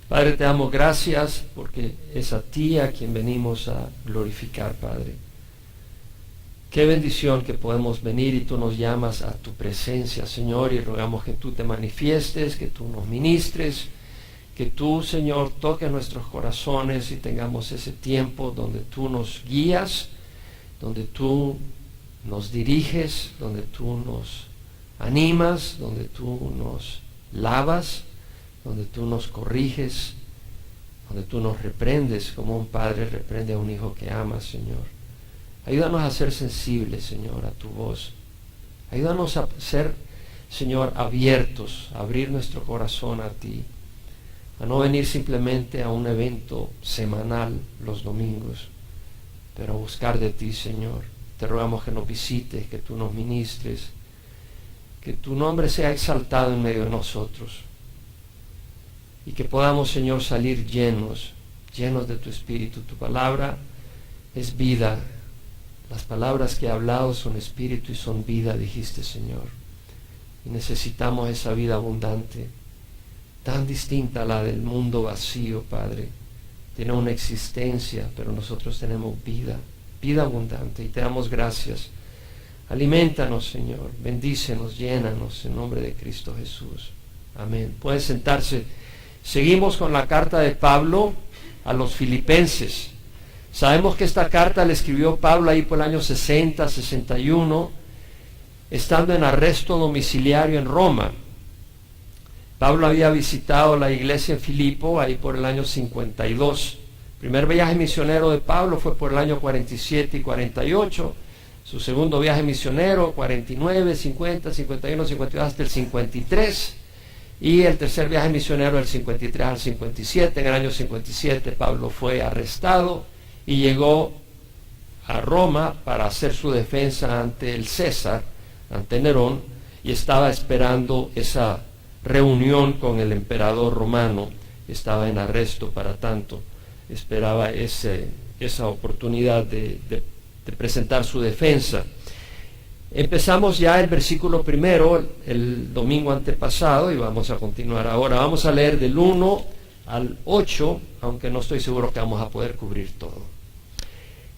Padre, te damos gracias porque es a ti a quien venimos a glorificar, Padre. Qué bendición que podemos venir y tú nos llamas a tu presencia, Señor, y rogamos que tú te manifiestes, que tú nos ministres, que tú, Señor, toques nuestros corazones y tengamos ese tiempo donde tú nos guías, donde tú nos diriges, donde tú nos animas, donde tú nos lavas, donde tú nos corriges, donde tú nos reprendes como un padre reprende a un hijo que ama, Señor. Ayúdanos a ser sensibles, Señor, a tu voz. Ayúdanos a ser, Señor, abiertos, a abrir nuestro corazón a ti, a no venir simplemente a un evento semanal los domingos, pero a buscar de ti, Señor. Te rogamos que nos visites, que tú nos ministres, que tu nombre sea exaltado en medio de nosotros y que podamos, Señor, salir llenos de tu Espíritu. Tu palabra es vida. Las palabras que he hablado son espíritu y son vida, dijiste, Señor. Y necesitamos esa vida abundante, tan distinta a la del mundo vacío, Padre. Tiene una existencia, pero nosotros tenemos vida abundante, y te damos gracias. Aliméntanos, Señor, bendícenos, llénanos en nombre de Cristo Jesús. Amén. Pueden sentarse. Seguimos con la carta de Pablo a los Filipenses. Sabemos que esta carta la escribió Pablo ahí por el año 60, 61, estando en arresto domiciliario en Roma. Pablo había visitado la iglesia en Filipo ahí por el año 52. El primer viaje misionero de Pablo fue por el año 47 y 48. Su segundo viaje misionero, 49, 50, 51, 52 hasta el 53. Y el tercer viaje misionero del 53 al 57. En el año 57 Pablo fue arrestado y llegó a Roma para hacer su defensa ante el César, ante Nerón, y estaba esperando esa reunión con el emperador romano. Estaba en arresto para tanto, esperaba esa oportunidad de presentar su defensa. Empezamos ya el versículo primero el domingo antepasado y vamos a continuar ahora. Vamos a leer del 1 al 8, aunque no estoy seguro que vamos a poder cubrir todo.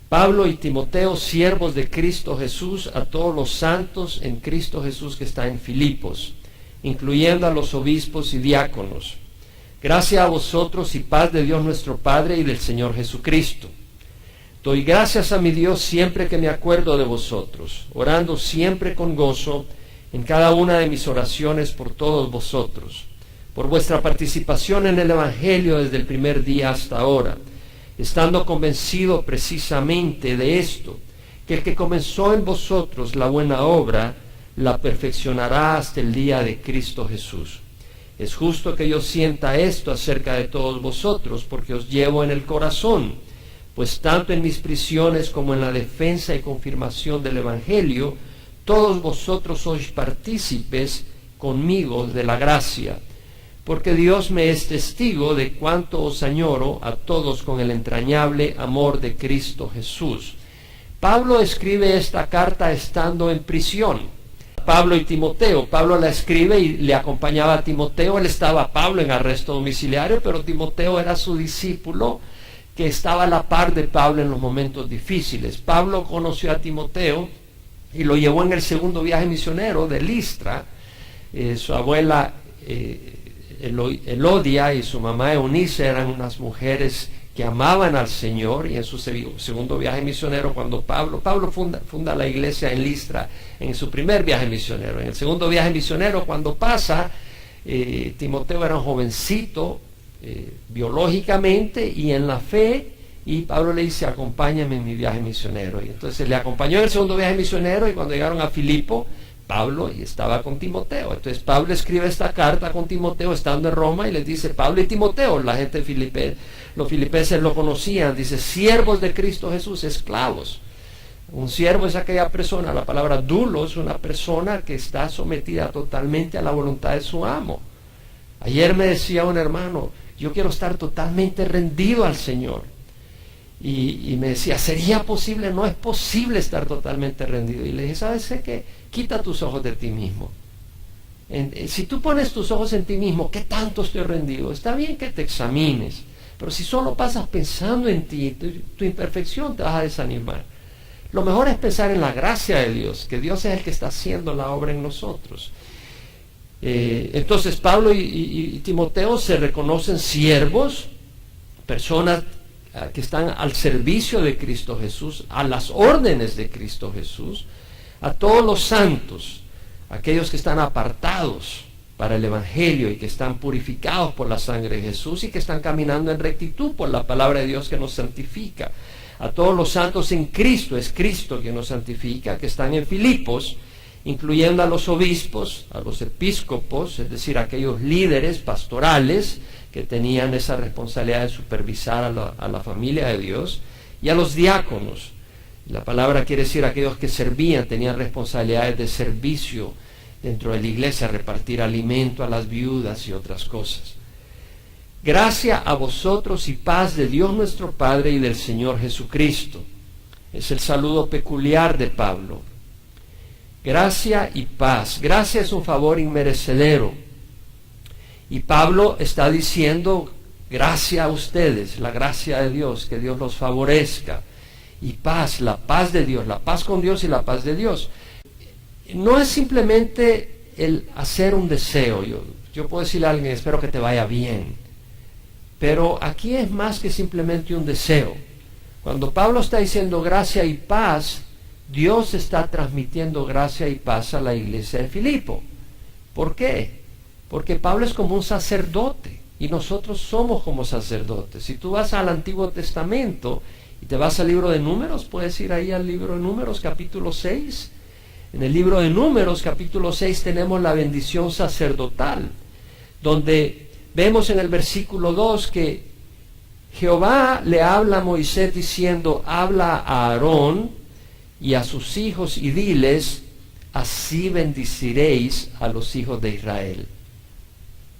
Pablo y Timoteo, siervos de Cristo Jesús, a todos los santos en Cristo Jesús que está en Filipos, incluyendo a los obispos y diáconos. Gracias a vosotros y paz de Dios nuestro Padre y del Señor Jesucristo. Doy gracias a mi Dios siempre que me acuerdo de vosotros, orando siempre con gozo en cada una de mis oraciones por todos vosotros, por vuestra participación en el Evangelio desde el primer día hasta ahora, estando convencido precisamente de esto, que el que comenzó en vosotros la buena obra, la perfeccionará hasta el día de Cristo Jesús. Es justo que yo sienta esto acerca de todos vosotros, porque os llevo en el corazón, pues tanto en mis prisiones como en la defensa y confirmación del Evangelio, todos vosotros sois partícipes conmigo de la gracia, porque Dios me es testigo de cuánto os añoro a todos con el entrañable amor de Cristo Jesús. Pablo escribe esta carta estando en prisión. Pablo y Timoteo. Pablo la escribe y le acompañaba a Timoteo. Él estaba, Pablo, en arresto domiciliario, pero Timoteo era su discípulo que estaba a la par de Pablo en los momentos difíciles. Pablo conoció a Timoteo y lo llevó en el segundo viaje misionero de Listra. Su abuela Elodia y su mamá Eunice eran unas mujeres que amaban al Señor, y en su segundo viaje misionero, cuando Pablo funda la iglesia en Listra en su primer viaje misionero. En el segundo viaje misionero, cuando pasa, Timoteo era un jovencito biológicamente y en la fe, y Pablo le dice: acompáñame en mi viaje misionero. Y entonces le acompañó en el segundo viaje misionero, y cuando llegaron a Filipo, Pablo estaba con Timoteo. Entonces Pablo escribe esta carta con Timoteo estando en Roma y les dice: Pablo y Timoteo, la gente de los filipenses lo conocían, dice: siervos de Cristo Jesús, esclavos. Un siervo es aquella persona, la palabra doulos, una persona que está sometida totalmente a la voluntad de su amo. Ayer me decía un hermano: yo quiero estar totalmente rendido al Señor. Y me decía: ¿sería posible? No es posible estar totalmente rendido. Y le dije: ¿sabes qué? Quita tus ojos de ti mismo. Si tú pones tus ojos en ti mismo, ¿qué tanto estoy rendido? Está bien que te examines, pero si solo pasas pensando en ti, tu imperfección, te vas a desanimar. Lo mejor es pensar en la gracia de Dios, que Dios es el que está haciendo la obra en nosotros. Entonces Pablo y Timoteo se reconocen siervos, personas que están al servicio de Cristo Jesús, a las órdenes de Cristo Jesús, a todos los santos, aquellos que están apartados para el Evangelio y que están purificados por la sangre de Jesús y que están caminando en rectitud por la palabra de Dios que nos santifica. A todos los santos en Cristo, es Cristo quien nos santifica, que están en Filipos, incluyendo a los obispos, a los episcopos, es decir, aquellos líderes pastorales que tenían esa responsabilidad de supervisar a la familia de Dios, y a los diáconos. La palabra quiere decir aquellos que servían, tenían responsabilidades de servicio dentro de la iglesia, repartir alimento a las viudas y otras cosas. Gracia a vosotros y paz de Dios nuestro Padre y del Señor Jesucristo. Es el saludo peculiar de Pablo. Gracia y paz. Gracia es un favor inmerecedero. Y Pablo está diciendo, gracia a ustedes, la gracia de Dios, que Dios los favorezca. Y paz, la paz de Dios, la paz con Dios y la paz de Dios. No es simplemente el hacer un deseo. Yo puedo decirle a alguien, espero que te vaya bien. Pero aquí es más que simplemente un deseo. Cuando Pablo está diciendo gracia y paz, Dios está transmitiendo gracia y paz a la iglesia de Filipo. ¿Por qué? Porque Pablo es como un sacerdote y nosotros somos como sacerdotes. Si tú vas al Antiguo Testamento y te vas al libro de Números, puedes ir ahí al libro de Números capítulo 6. En el libro de Números capítulo 6 tenemos la bendición sacerdotal, donde vemos en el versículo 2 que Jehová le habla a Moisés diciendo, habla a Aarón y a sus hijos y diles, así bendiciréis a los hijos de Israel.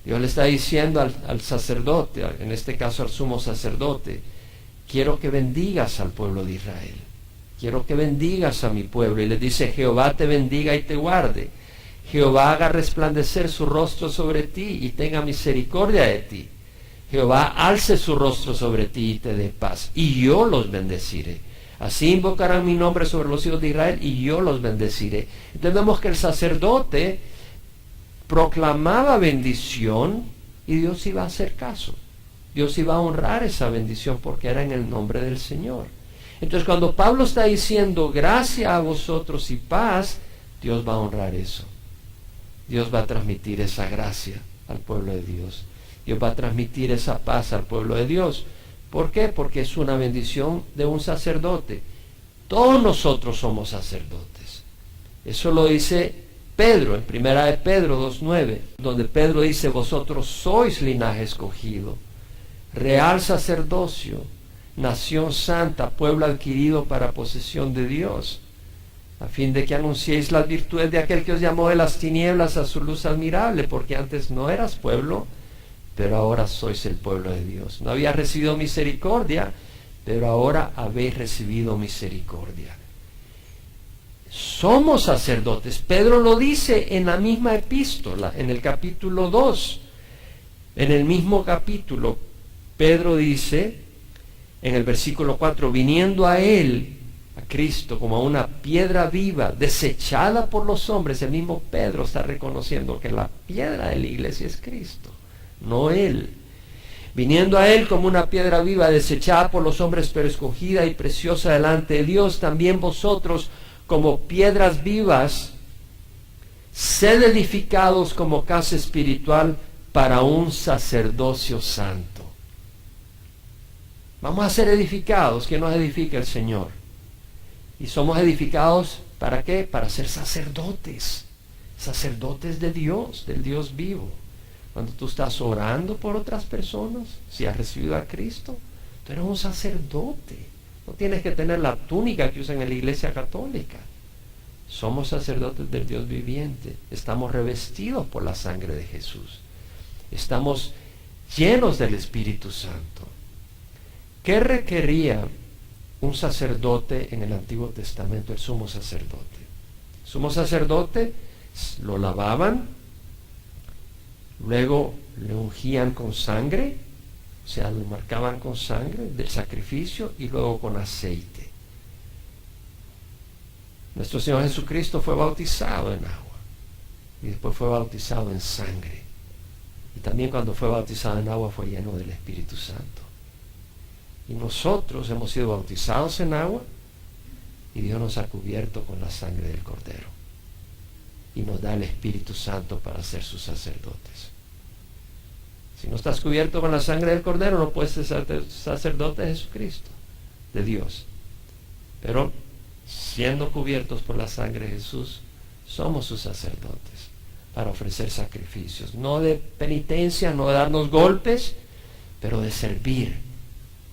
Dios le está diciendo al sacerdote, en este caso al sumo sacerdote, quiero que bendigas al pueblo de Israel, quiero que bendigas a mi pueblo. Y le dice, Jehová te bendiga y te guarde. Jehová haga resplandecer su rostro sobre ti y tenga misericordia de ti. Jehová alce su rostro sobre ti y te dé paz, y yo los bendeciré. Así invocarán mi nombre sobre los hijos de Israel, y yo los bendeciré. Entonces vemos que el sacerdote proclamaba bendición, y Dios iba a hacer caso. Dios iba a honrar esa bendición, porque era en el nombre del Señor. Entonces cuando Pablo está diciendo, gracia a vosotros y paz, Dios va a honrar eso. Dios va a transmitir esa gracia al pueblo de Dios. Dios va a transmitir esa paz al pueblo de Dios. ¿Por qué? Porque es una bendición de un sacerdote. Todos nosotros somos sacerdotes. Eso lo dice Pedro, en 1 Pedro 2:9, donde Pedro dice, vosotros sois linaje escogido, real sacerdocio, nación santa, pueblo adquirido para posesión de Dios, a fin de que anunciéis las virtudes de aquel que os llamó de las tinieblas a su luz admirable, porque antes no eras pueblo, pero ahora sois el pueblo de Dios. No habías recibido misericordia, pero ahora habéis recibido misericordia. Somos sacerdotes. Pedro lo dice en la misma epístola, en el capítulo 2. En el mismo capítulo, Pedro dice, en el versículo 4, viniendo a él, a Cristo, como a una piedra viva, desechada por los hombres. El mismo Pedro está reconociendo que la piedra de la iglesia es Cristo, no él. Viniendo a él como una piedra viva, desechada por los hombres, pero escogida y preciosa delante de Dios, también vosotros, como piedras vivas, sed edificados como casa espiritual para un sacerdocio santo. Vamos a ser edificados. ¿Quién nos edifica? El Señor. Y somos edificados, ¿para qué? Para ser sacerdotes. Sacerdotes de Dios, del Dios vivo. Cuando tú estás orando por otras personas, si has recibido a Cristo, tú eres un sacerdote. No tienes que tener la túnica que usan en la iglesia católica. Somos sacerdotes del Dios viviente. Estamos revestidos por la sangre de Jesús. Estamos llenos del Espíritu Santo. ¿Qué requería un sacerdote en el Antiguo Testamento? El sumo sacerdote. El sumo sacerdote lo lavaban, luego le ungían con sangre, o sea, lo marcaban con sangre del sacrificio y luego con aceite. Nuestro Señor Jesucristo fue bautizado en agua y después fue bautizado en sangre. Y también cuando fue bautizado en agua fue lleno del Espíritu Santo. Y nosotros hemos sido bautizados en agua y Dios nos ha cubierto con la sangre del Cordero. Y nos da el Espíritu Santo para ser sus sacerdotes. Si no estás cubierto con la sangre del Cordero, no puedes ser sacerdote de Jesucristo, de Dios. Pero siendo cubiertos por la sangre de Jesús, somos sus sacerdotes para ofrecer sacrificios, no de penitencia, no de darnos golpes, pero de servir,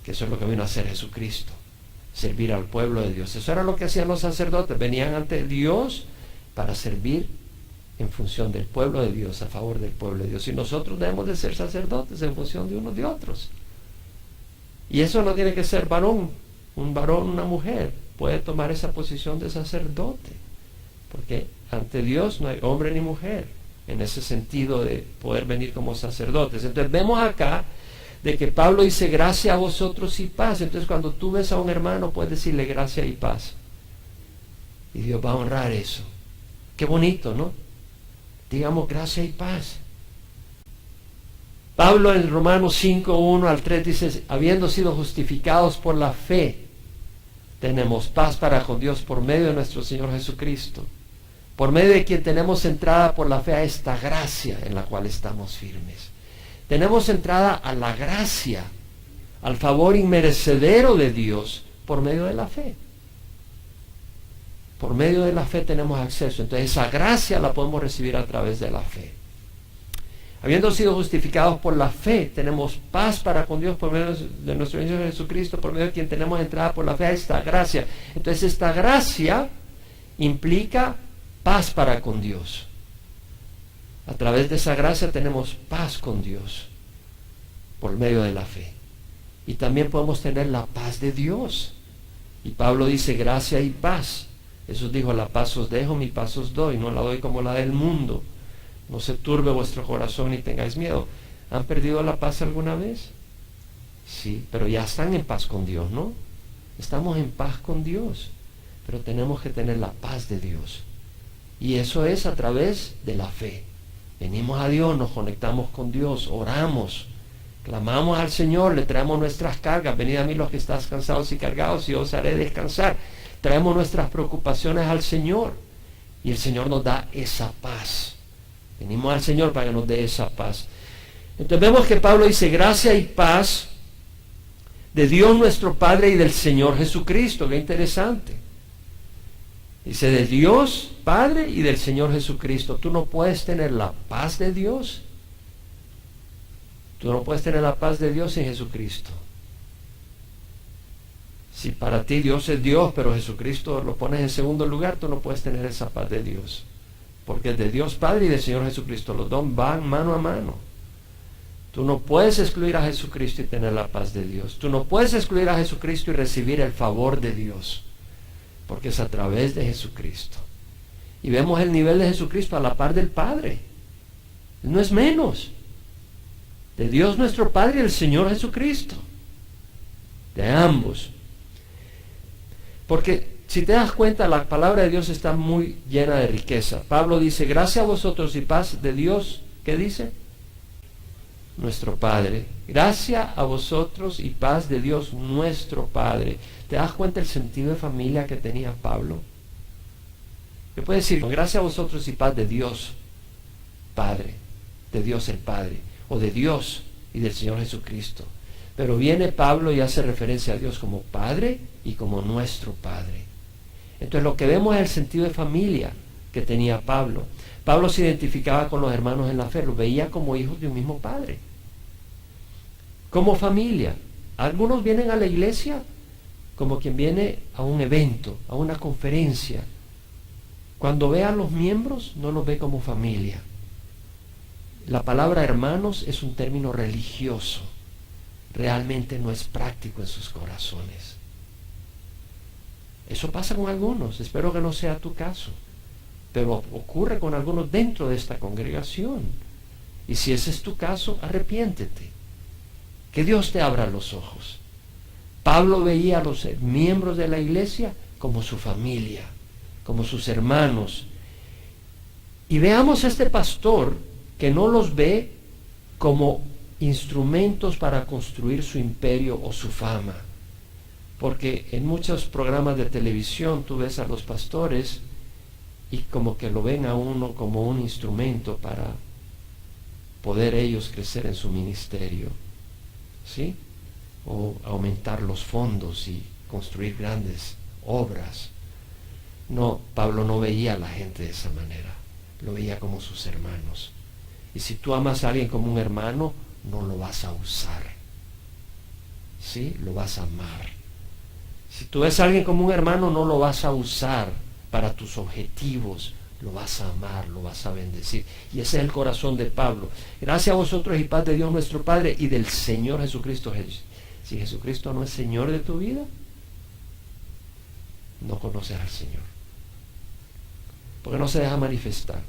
que eso es lo que vino a hacer Jesucristo, servir al pueblo de Dios. Eso era lo que hacían los sacerdotes, venían ante Dios para servir en función del pueblo de Dios, a favor del pueblo de Dios. Y nosotros debemos de ser sacerdotes en función de unos de otros. Y eso no tiene que ser varón, un varón, una mujer puede tomar esa posición de sacerdote, porque ante Dios no hay hombre ni mujer en ese sentido de poder venir como sacerdotes. Entonces vemos acá de que Pablo dice gracia a vosotros y paz. Entonces cuando tú ves a un hermano puedes decirle gracia y paz, y Dios va a honrar eso. Qué bonito, ¿no? Digamos gracia y paz. Pablo en Romanos 5, 1 al 3 dice, habiendo sido justificados por la fe, tenemos paz para con Dios por medio de nuestro Señor Jesucristo, por medio de quien tenemos entrada por la fe a esta gracia en la cual estamos firmes. Tenemos entrada a la gracia, al favor inmerecedero de Dios por medio de la fe. Por medio de la fe tenemos acceso. Entonces esa gracia la podemos recibir a través de la fe. Habiendo sido justificados por la fe, tenemos paz para con Dios por medio de nuestro Señor Jesucristo, por medio de quien tenemos entrada por la fe a esta gracia. Entonces esta gracia implica paz para con Dios. A través de esa gracia tenemos paz con Dios por medio de la fe. Y también podemos tener la paz de Dios. Y Pablo dice gracia y paz. Jesús dijo, la paz os dejo, mi paz os doy, no la doy como la del mundo. No se turbe vuestro corazón ni tengáis miedo. ¿Han perdido la paz alguna vez? Sí, pero ya están en paz con Dios, ¿no? Estamos en paz con Dios, pero tenemos que tener la paz de Dios. Y eso es a través de la fe. Venimos a Dios, nos conectamos con Dios, oramos, clamamos al Señor, le traemos nuestras cargas. Venid a mí los que estáis cansados y cargados y os haré descansar. Traemos nuestras preocupaciones al Señor y el Señor nos da esa paz. Venimos al Señor para que nos dé esa paz. Entonces vemos que Pablo dice gracia y paz de Dios nuestro Padre y del Señor Jesucristo. Qué interesante. Dice de Dios Padre y del Señor Jesucristo. Tú no puedes tener la paz de Dios. Tú no puedes tener la paz de Dios sin Jesucristo. Si para ti Dios es Dios, pero Jesucristo lo pones en segundo lugar, tú no puedes tener esa paz de Dios. Porque es de Dios Padre y del Señor Jesucristo. Los dos van mano a mano. Tú no puedes excluir a Jesucristo y tener la paz de Dios. Tú no puedes excluir a Jesucristo y recibir el favor de Dios. Porque es a través de Jesucristo. Y vemos el nivel de Jesucristo a la par del Padre. Él no es menos. De Dios nuestro Padre y del Señor Jesucristo. De ambos. Porque si te das cuenta, la palabra de Dios está muy llena de riqueza. Pablo dice, gracia a vosotros y paz de Dios. ¿Qué dice? Nuestro Padre. Gracia a vosotros y paz de Dios nuestro Padre. ¿Te das cuenta el sentido de familia que tenía Pablo? ¿Qué puede decir? Gracia a vosotros y paz de Dios Padre, de Dios el Padre, o de Dios y del Señor Jesucristo. Pero viene Pablo y hace referencia a Dios como Padre y como nuestro Padre. Entonces lo que vemos es el sentido de familia que tenía Pablo. Pablo se identificaba con los hermanos en la fe, los veía como hijos de un mismo Padre. Como familia. Algunos vienen a la iglesia como quien viene a un evento, a una conferencia. Cuando ve a los miembros, no los ve como familia. La palabra hermanos es un término religioso. Realmente no es práctico en sus corazones. Eso pasa con algunos, espero que no sea tu caso, pero ocurre con algunos dentro de esta congregación. Y si ese es tu caso, arrepiéntete. Que Dios te abra los ojos. Pablo veía a los miembros de la iglesia como su familia, como sus hermanos. Y veamos a este pastor que no los ve como instrumentos para construir su imperio o su fama. Porque en muchos programas de televisión tú ves a los pastores y como que lo ven a uno como un instrumento para poder ellos crecer en su ministerio, ¿sí? O aumentar los fondos y construir grandes obras. No, Pablo no veía a la gente de esa manera, lo veía como sus hermanos. Y si tú amas a alguien como un hermano, no lo vas a usar, ¿sí? Lo vas a amar. Si tú ves a alguien como un hermano, no lo vas a usar para tus objetivos, lo vas a amar, lo vas a bendecir. Y ese es el corazón de Pablo. Gracias a vosotros y paz de Dios nuestro Padre y del Señor Jesucristo. Si Jesucristo no es Señor de tu vida, no conoces al Señor, porque no se deja manifestar.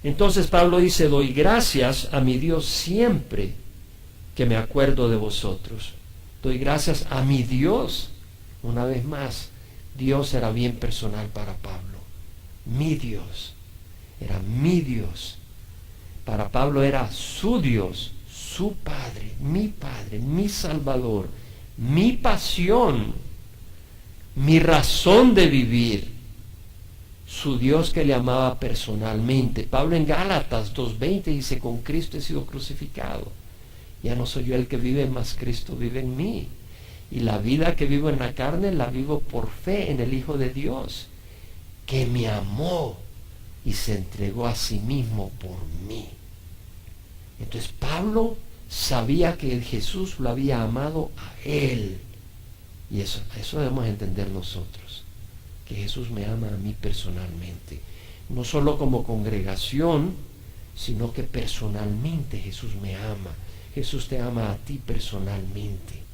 Entonces Pablo dice: doy gracias a mi Dios siempre que me acuerdo de vosotros. Doy gracias a mi Dios. Una vez más, Dios era bien personal para Pablo. Mi Dios, era mi Dios. Para Pablo era su Dios, su Padre, mi Salvador, mi pasión, mi razón de vivir, su Dios que le amaba personalmente. Pablo en Gálatas 2:20 dice: con Cristo he sido crucificado. Ya no soy yo el que vive, mas Cristo vive en mí. Y la vida que vivo en la carne la vivo por fe en el Hijo de Dios, que me amó y se entregó a sí mismo por mí. Entonces Pablo sabía que Jesús lo había amado a él. Y eso debemos entender nosotros, que Jesús me ama a mí personalmente. No solo como congregación, sino que personalmente Jesús me ama. Jesús te ama a ti personalmente.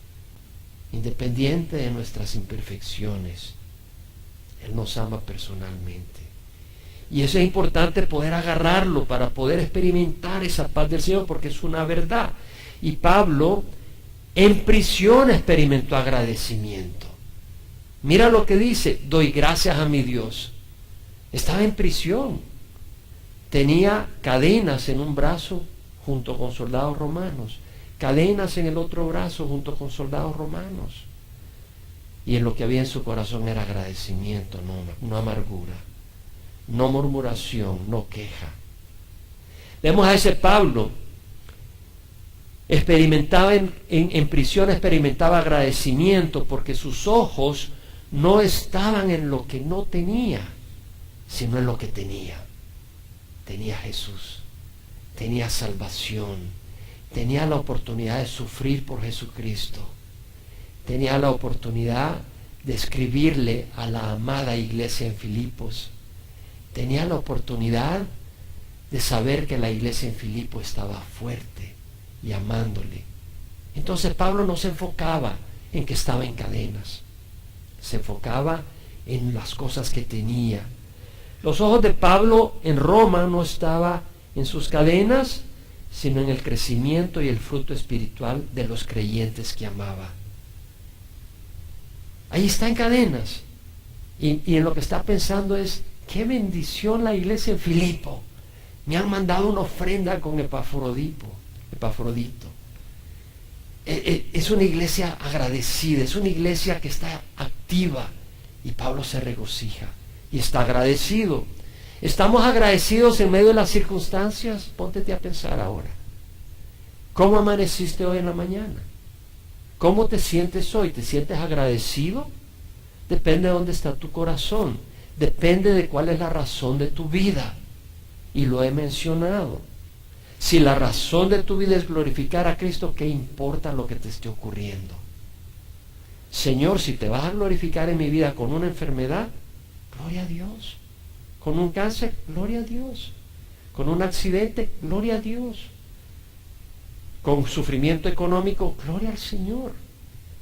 Independiente de nuestras imperfecciones, Él nos ama personalmente. Y eso es importante poder agarrarlo para poder experimentar esa paz del Señor, porque es una verdad. Y Pablo en prisión experimentó agradecimiento. Mira lo que dice: doy gracias a mi Dios. Estaba en prisión. Tenía cadenas en un brazo junto con soldados romanos, cadenas en el otro brazo junto con soldados romanos. Y en lo que había en su corazón era agradecimiento, no amargura, no murmuración, no queja. Vemos a ese Pablo, experimentaba en prisión, experimentaba agradecimiento porque sus ojos no estaban en lo que no tenía, sino en lo que tenía. Tenía Jesús, tenía salvación, tenía la oportunidad de sufrir por Jesucristo, tenía la oportunidad de escribirle a la amada iglesia en Filipos, tenía la oportunidad de saber que la iglesia en Filipos estaba fuerte y amándole. Entonces Pablo no se enfocaba en que estaba en cadenas, se enfocaba en las cosas que tenía. Los ojos de Pablo en Roma no estaban en sus cadenas, sino en el crecimiento y el fruto espiritual de los creyentes que amaba. Ahí está en cadenas. Y en lo que está pensando es: qué bendición la iglesia en Filipo. Me han mandado una ofrenda con Epafrodito. Es una iglesia agradecida, es una iglesia que está activa. Y Pablo se regocija y está agradecido. ¿Estamos agradecidos en medio de las circunstancias? Póntete a pensar ahora. ¿Cómo amaneciste hoy en la mañana? ¿Cómo te sientes hoy? ¿Te sientes agradecido? Depende de dónde está tu corazón. Depende de cuál es la razón de tu vida. Y lo he mencionado. Si la razón de tu vida es glorificar a Cristo, ¿qué importa lo que te esté ocurriendo? Señor, si te vas a glorificar en mi vida con una enfermedad, gloria a Dios. Con un cáncer, gloria a Dios. Con un accidente, gloria a Dios. Con sufrimiento económico, gloria al Señor.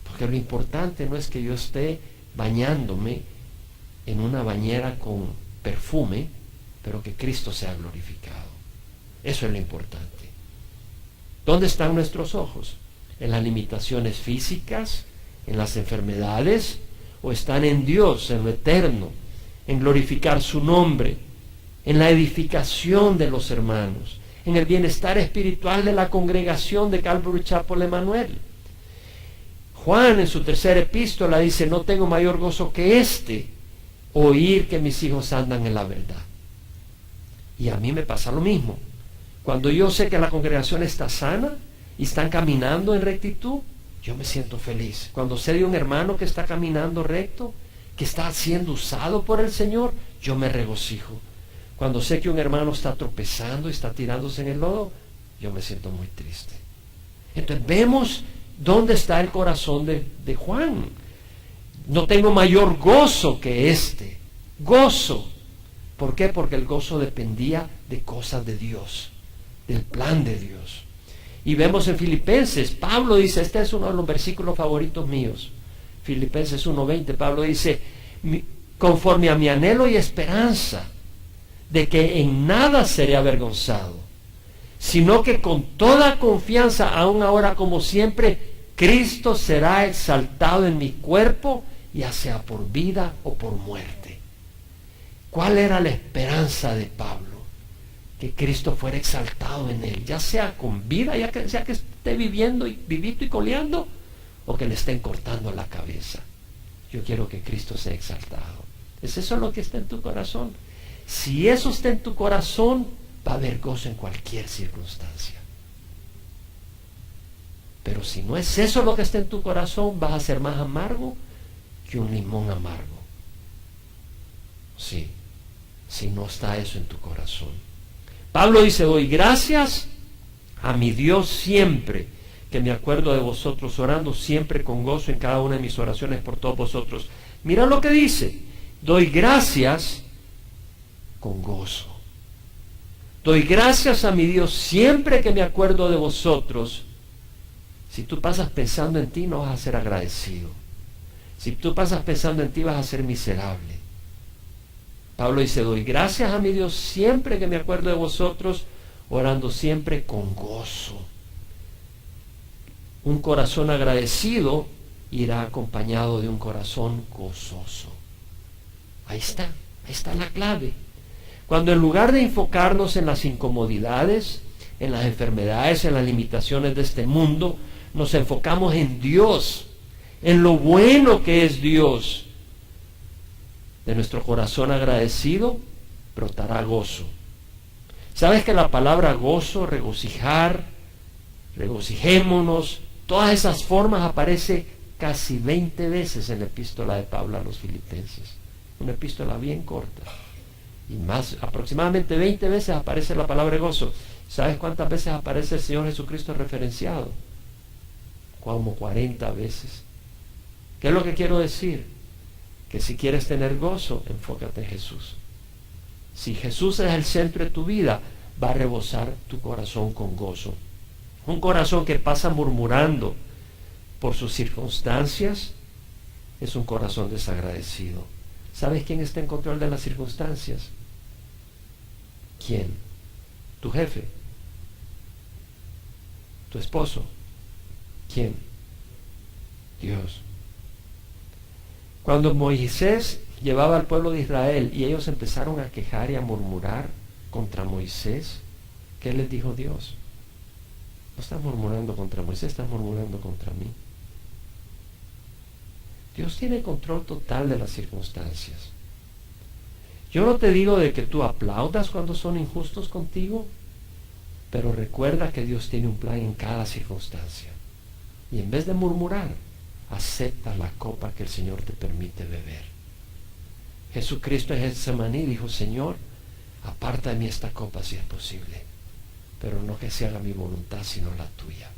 Porque lo importante no es que yo esté bañándome en una bañera con perfume, pero que Cristo sea glorificado. Eso es lo importante. ¿Dónde están nuestros ojos? ¿En las limitaciones físicas? ¿En las enfermedades? ¿O están en Dios, en lo eterno? ¿En glorificar su nombre? ¿En la edificación de los hermanos? ¿En el bienestar espiritual de la congregación de Calvary Chapel Emanuel? Juan en su tercera epístola dice: no tengo mayor gozo que este, oír que mis hijos andan en la verdad. Y a mí me pasa lo mismo. Cuando yo sé que la congregación está sana y están caminando en rectitud, yo me siento feliz. Cuando sé de un hermano que está caminando recto, que está siendo usado por el Señor, yo me regocijo. Cuando sé que un hermano está tropezando y está tirándose en el lodo, yo me siento muy triste. Entonces vemos dónde está el corazón de Juan. No tengo mayor gozo que este. Gozo. ¿Por qué? Porque el gozo dependía de cosas de Dios, del plan de Dios. Y vemos en Filipenses, Pablo dice, este es uno de los versículos favoritos míos, Filipenses 1:20, Pablo dice: conforme a mi anhelo y esperanza de que en nada seré avergonzado, sino que con toda confianza, aún ahora como siempre, Cristo será exaltado en mi cuerpo, ya sea por vida o por muerte. ¿Cuál era la esperanza de Pablo? Que Cristo fuera exaltado en él, ya sea con vida, ya sea que esté viviendo y vivito y coleando, o que le estén cortando la cabeza. Yo quiero que Cristo sea exaltado. ¿Es eso lo que está en tu corazón? Si eso está en tu corazón, va a haber gozo en cualquier circunstancia. Pero si no es eso lo que está en tu corazón, vas a ser más amargo que un limón amargo. Sí, si no está eso en tu corazón. Pablo dice: doy gracias a mi Dios siempre que me acuerdo de vosotros, orando siempre con gozo en cada una de mis oraciones por todos vosotros. Mira lo que dice: doy gracias con gozo. Doy gracias a mi Dios siempre que me acuerdo de vosotros. Si tú pasas pensando en ti, no vas a ser agradecido. Si tú pasas pensando en ti, vas a ser miserable. Pablo dice: doy gracias a mi Dios siempre que me acuerdo de vosotros, orando siempre con gozo. Un corazón agradecido irá acompañado de un corazón gozoso. Ahí está la clave. Cuando en lugar de enfocarnos en las incomodidades, en las enfermedades, en las limitaciones de este mundo, nos enfocamos en Dios, en lo bueno que es Dios, de nuestro corazón agradecido brotará gozo. ¿Sabes que la palabra gozo, regocijar, regocijémonos, todas esas formas aparece casi 20 veces en la epístola de Pablo a los Filipenses? Una epístola bien corta. Y más, aproximadamente 20 veces aparece la palabra gozo. ¿Sabes cuántas veces aparece el Señor Jesucristo referenciado? Como 40 veces. ¿Qué es lo que quiero decir? Que si quieres tener gozo, enfócate en Jesús. Si Jesús es el centro de tu vida, va a rebosar tu corazón con gozo. Un corazón que pasa murmurando por sus circunstancias es un corazón desagradecido. ¿Sabes quién está en control de las circunstancias? ¿Quién? Tu jefe. Tu esposo. ¿Quién? Dios. Cuando Moisés llevaba al pueblo de Israel y ellos empezaron a quejar y a murmurar contra Moisés, ¿qué les dijo Dios? No estás murmurando contra Moisés, estás murmurando contra mí. Dios tiene control total de las circunstancias. Yo no te digo de que tú aplaudas cuando son injustos contigo, pero recuerda que Dios tiene un plan en cada circunstancia. Y en vez de murmurar, acepta la copa que el Señor te permite beber. Jesucristo en Getsemaní dijo: Señor, aparta de mí esta copa si es posible, pero no que se haga mi voluntad sino la tuya.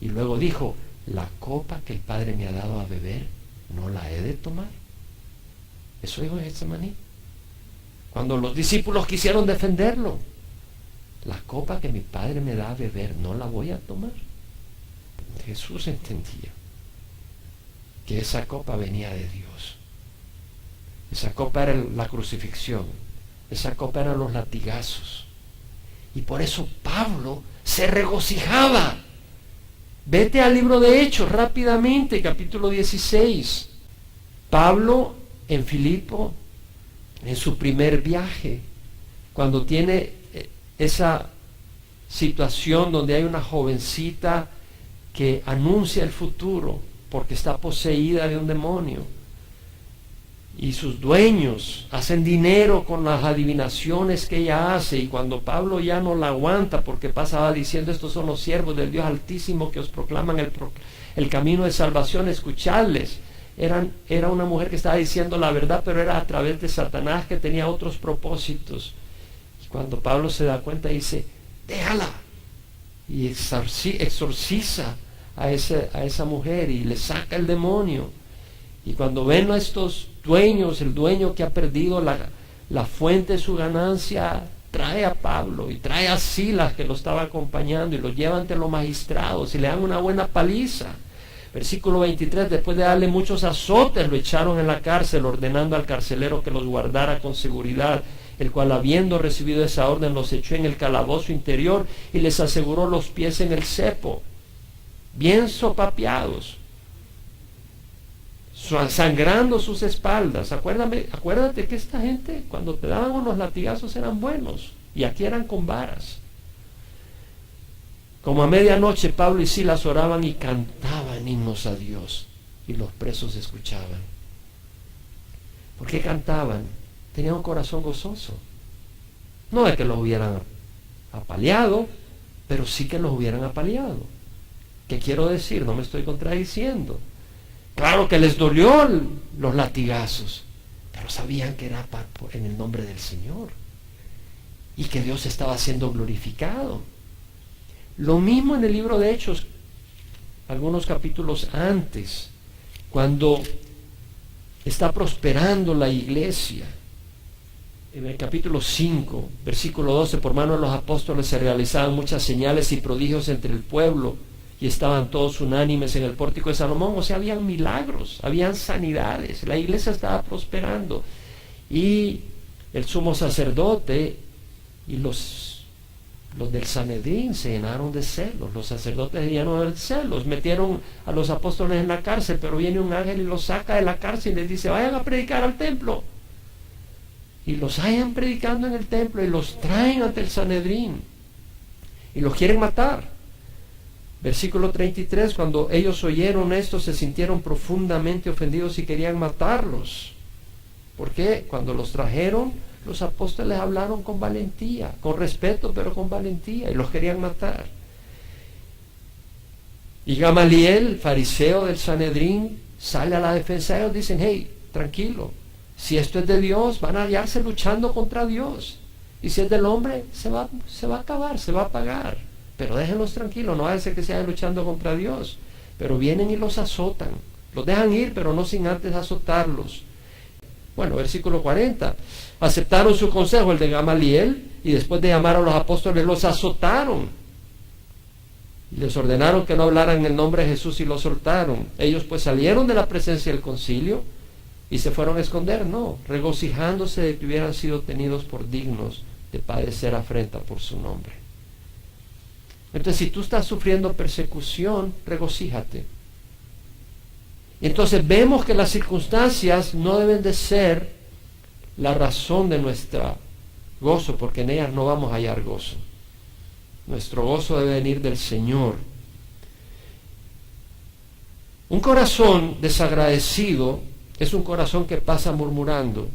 Y luego dijo: la copa que el Padre me ha dado a beber, ¿no la he de tomar? Eso dijo en Getsemaní. Cuando los discípulos quisieron defenderlo: la copa que mi Padre me da a beber, ¿no la voy a tomar? Jesús entendía que esa copa venía de Dios. Esa copa era la crucifixión. Esa copa eran los latigazos. Y por eso Pablo se regocijaba. Vete al libro de Hechos rápidamente, capítulo 16. Pablo en Filipo, en su primer viaje, cuando tiene esa situación donde hay una jovencita que anuncia el futuro porque está poseída de un demonio, y sus dueños hacen dinero con las adivinaciones que ella hace, y cuando Pablo ya no la aguanta porque pasaba diciendo: estos son los siervos del Dios Altísimo que os proclaman el camino de salvación, escuchadles. Era una mujer que estaba diciendo la verdad, pero era a través de Satanás, que tenía otros propósitos. Y cuando Pablo se da cuenta, dice: déjala, y exorciza a esa mujer y le saca el demonio. Y cuando ven a estos dueños, el dueño que ha perdido la fuente de su ganancia, trae a Pablo y trae a Silas, que lo estaba acompañando, y lo lleva ante los magistrados y le dan una buena paliza. Versículo 23, después de darle muchos azotes, lo echaron en la cárcel, ordenando al carcelero que los guardara con seguridad, el cual, habiendo recibido esa orden, los echó en el calabozo interior y les aseguró los pies en el cepo, bien sopapeados, sangrando sus espaldas. Acuérdate que esta gente, cuando te daban unos latigazos, eran buenos, y aquí eran con varas. Como a medianoche, Pablo y Silas oraban y cantaban himnos a Dios, y los presos escuchaban. ¿Por qué cantaban? Tenían un corazón gozoso. No es que los hubieran apaleado, pero sí que los hubieran apaleado. ¿Qué quiero decir? No me estoy contradiciendo. Claro que les dolió los latigazos, pero sabían que era en el nombre del Señor, y que Dios estaba siendo glorificado. Lo mismo en el libro de Hechos, algunos capítulos antes, cuando está prosperando la iglesia. En el capítulo 5, versículo 12, por mano de los apóstoles se realizaban muchas señales y prodigios entre el pueblo, y estaban todos unánimes en el pórtico de Salomón. O sea, habían milagros, habían sanidades, la iglesia estaba prosperando. Y el sumo sacerdote y los del Sanedrín se llenaron de celos. Los sacerdotes se llenaron de celos, metieron a los apóstoles en la cárcel, pero viene un ángel y los saca de la cárcel y les dice: vayan a predicar al templo. Y los hallan predicando en el templo y los traen ante el Sanedrín y los quieren matar. Versículo 33, cuando ellos oyeron esto, se sintieron profundamente ofendidos y querían matarlos. ¿Por qué? Cuando los trajeron, los apóstoles hablaron con valentía, con respeto, pero con valentía, y los querían matar. Y Gamaliel, fariseo del Sanedrín, sale a la defensa de ellos. Dicen: hey, tranquilo, si esto es de Dios, van a hallarse luchando contra Dios, y si es del hombre, se va a acabar, se va a apagar. Pero déjenlos tranquilos, no vaya a ser que se vayan luchando contra Dios. Pero vienen y los azotan, los dejan ir, pero no sin antes azotarlos. Bueno, versículo 40, aceptaron su consejo, el de Gamaliel, y después de llamar a los apóstoles, los azotaron. Y les ordenaron que no hablaran en el nombre de Jesús, y los soltaron. Ellos pues salieron de la presencia del concilio y se fueron a esconder, no, regocijándose de que hubieran sido tenidos por dignos de padecer afrenta por su nombre. Entonces, si tú estás sufriendo persecución, regocíjate. Entonces vemos que las circunstancias no deben de ser la razón de nuestro gozo, porque en ellas no vamos a hallar gozo. Nuestro gozo debe venir del Señor. Un corazón desagradecido es un corazón que pasa murmurando,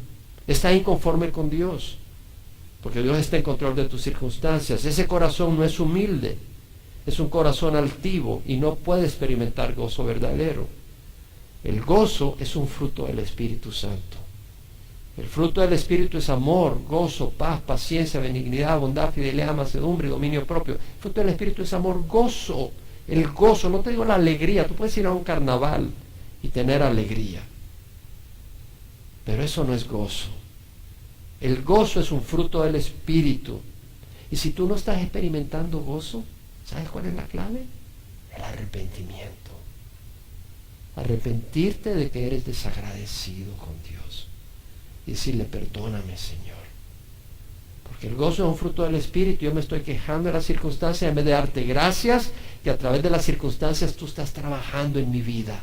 está inconforme con Dios, porque Dios está en control de tus circunstancias. Ese corazón no es humilde, es un corazón altivo y no puede experimentar gozo verdadero. El gozo es un fruto del Espíritu Santo. El fruto del Espíritu es amor, gozo, paz, paciencia, benignidad, bondad, fidelidad, mansedumbre y dominio propio. El fruto del Espíritu es amor, gozo. El gozo, no te digo la alegría, tú puedes ir a un carnaval y tener alegría, pero eso no es gozo. El gozo es un fruto del Espíritu. Y si tú no estás experimentando gozo, ¿sabes cuál es la clave? El arrepentimiento. Arrepentirte de que eres desagradecido con Dios y decirle: perdóname, Señor, Porque el gozo es un fruto del Espíritu. Yo me estoy quejando de las circunstancias en vez de darte gracias que a través de las circunstancias tú estás trabajando en mi vida.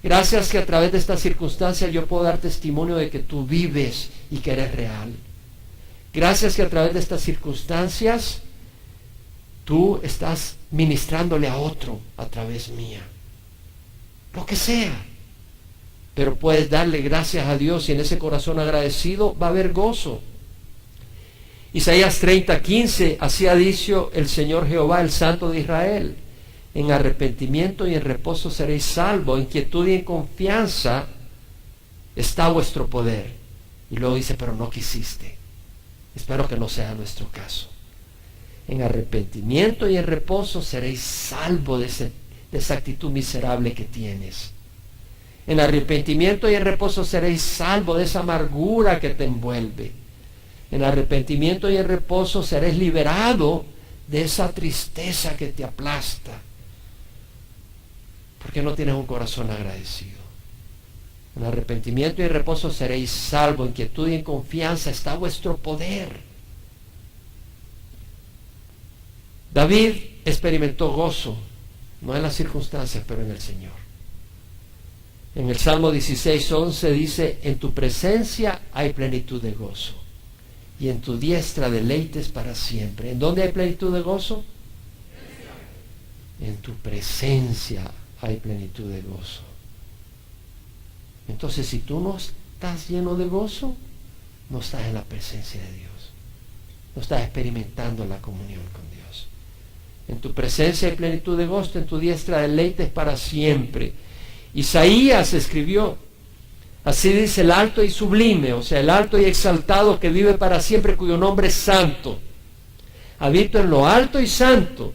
Gracias que a través de estas circunstancias yo puedo dar testimonio de que tú vives y que eres real. Gracias que a través de estas circunstancias tú estás ministrándole a otro a través mía. Lo que sea. Pero puedes darle gracias a Dios y en ese corazón agradecido va a haber gozo. Isaías 30:15, así ha dicho el Señor Jehová, el Santo de Israel: en arrepentimiento y en reposo seréis salvos, en quietud y en confianza está vuestro poder. Y luego dice, pero no quisiste. Espero que no sea nuestro caso. En arrepentimiento y en reposo seréis salvos de esa actitud miserable que tienes. En arrepentimiento y en reposo seréis salvos de esa amargura que te envuelve. En arrepentimiento y en reposo seréis liberado de esa tristeza que te aplasta. ¿Por qué no tienes un corazón agradecido? En arrepentimiento y en reposo seréis salvos, en quietud y en confianza está vuestro poder. David experimentó gozo, no en las circunstancias, pero en el Señor. En el Salmo 16:11 dice, en tu presencia hay plenitud de gozo, y en tu diestra deleites para siempre. ¿En dónde hay plenitud de gozo? En tu presencia hay plenitud de gozo. Entonces, si tú no estás lleno de gozo, no estás en la presencia de Dios. No estás experimentando la comunión con Dios. En tu presencia hay plenitud de gozo, en tu diestra deleites para siempre. Isaías escribió, así dice el alto y sublime, o sea, el alto y exaltado que vive para siempre, cuyo nombre es santo. Habito en lo alto y santo,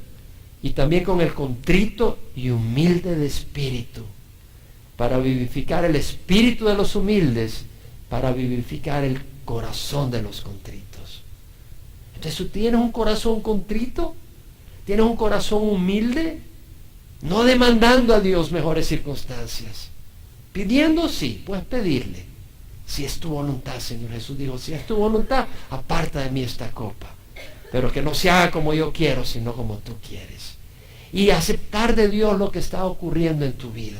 y también con el contrito y humilde de espíritu, para vivificar el espíritu de los humildes, para vivificar el corazón de los contritos. Entonces, ¿tú tienes un corazón contrito? ¿Tienes un corazón humilde? No demandando a Dios mejores circunstancias. Pidiendo, sí, puedes pedirle. Si es tu voluntad, Señor Jesús dijo, si es tu voluntad, aparta de mí esta copa. Pero que no se haga como yo quiero, sino como tú quieres. Y aceptar de Dios lo que está ocurriendo en tu vida.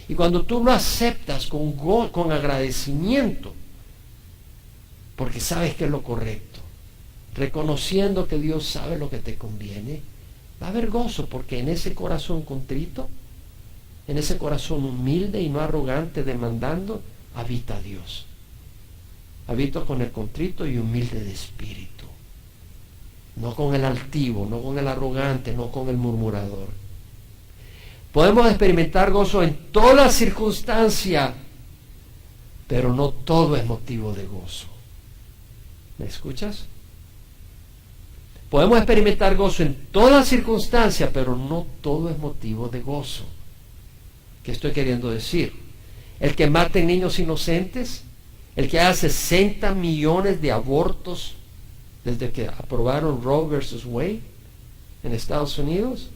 Y cuando tú lo aceptas con agradecimiento, porque sabes que es lo correcto, reconociendo que Dios sabe lo que te conviene, va a haber gozo, porque en ese corazón contrito, en ese corazón humilde y no arrogante, demandando, habita Dios. Habito con el contrito y humilde de espíritu. No con el altivo, no con el arrogante, no con el murmurador. Podemos experimentar gozo en toda circunstancia, pero no todo es motivo de gozo. ¿Me escuchas? Podemos experimentar gozo en toda circunstancia, pero no todo es motivo de gozo. ¿Qué estoy queriendo decir? El que mate niños inocentes, el que haga 60 millones de abortos desde que aprobaron Roe versus Wade en Estados Unidos,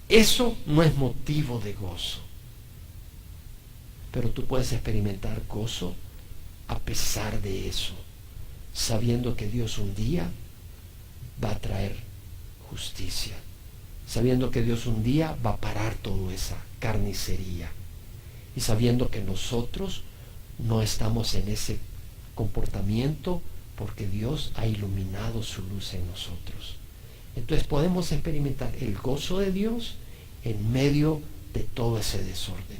eso no es motivo de gozo. Pero tú puedes experimentar gozo a pesar de eso, sabiendo que Dios un día va a traer justicia, sabiendo que Dios un día va a parar toda esa carnicería, y sabiendo que nosotros no estamos en ese comportamiento porque Dios ha iluminado su luz en nosotros. Entonces podemos experimentar el gozo de Dios en medio de todo ese desorden.